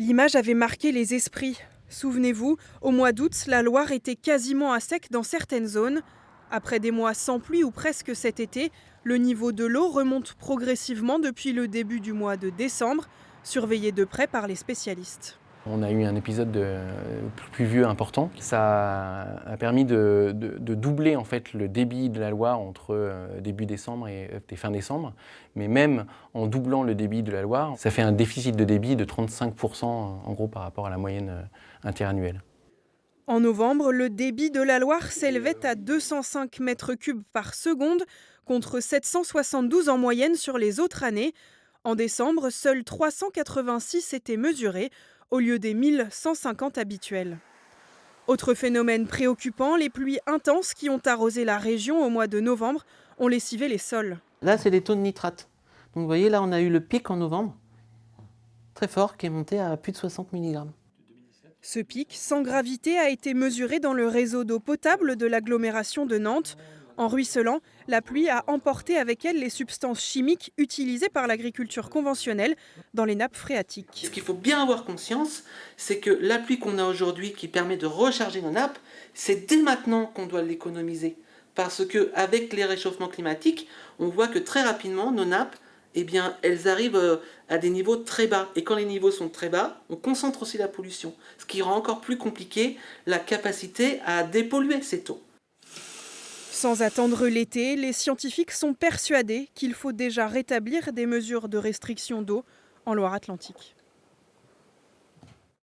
L'image avait marqué les esprits. Souvenez-vous, au mois d'août, la Loire était quasiment à sec dans certaines zones. Après des mois sans pluie ou presque cet été, le niveau de l'eau remonte progressivement depuis le début du mois de décembre, surveillé de près par les spécialistes. On a eu un épisode pluvieux important. Ça a permis de doubler en fait le débit de la Loire entre début décembre et fin décembre. Mais même en doublant le débit de la Loire, ça fait un déficit de débit de 35% en gros par rapport à la moyenne interannuelle. En novembre, le débit de la Loire s'élevait à 205 mètres cubes par seconde contre 772 en moyenne sur les autres années. En décembre, seuls 386 étaient mesurés au lieu des 1150 habituels. Autre phénomène préoccupant, les pluies intenses qui ont arrosé la région au mois de novembre ont lessivé les sols. Là, c'est les taux de nitrate. Donc vous voyez, là, on a eu le pic en novembre, très fort, qui est monté à plus de 60 mg. Ce pic, sans gravité, a été mesuré dans le réseau d'eau potable de l'agglomération de Nantes. En ruisselant, la pluie a emporté avec elle les substances chimiques utilisées par l'agriculture conventionnelle dans les nappes phréatiques. Ce qu'il faut bien avoir conscience, c'est que la pluie qu'on a aujourd'hui qui permet de recharger nos nappes, c'est dès maintenant qu'on doit l'économiser. Parce qu'avec les réchauffements climatiques, on voit que très rapidement, nos nappes, elles arrivent à des niveaux très bas. Et quand les niveaux sont très bas, on concentre aussi la pollution. Ce qui rend encore plus compliqué la capacité à dépolluer cette eau. Sans attendre l'été, les scientifiques sont persuadés qu'il faut déjà rétablir des mesures de restriction d'eau en Loire-Atlantique.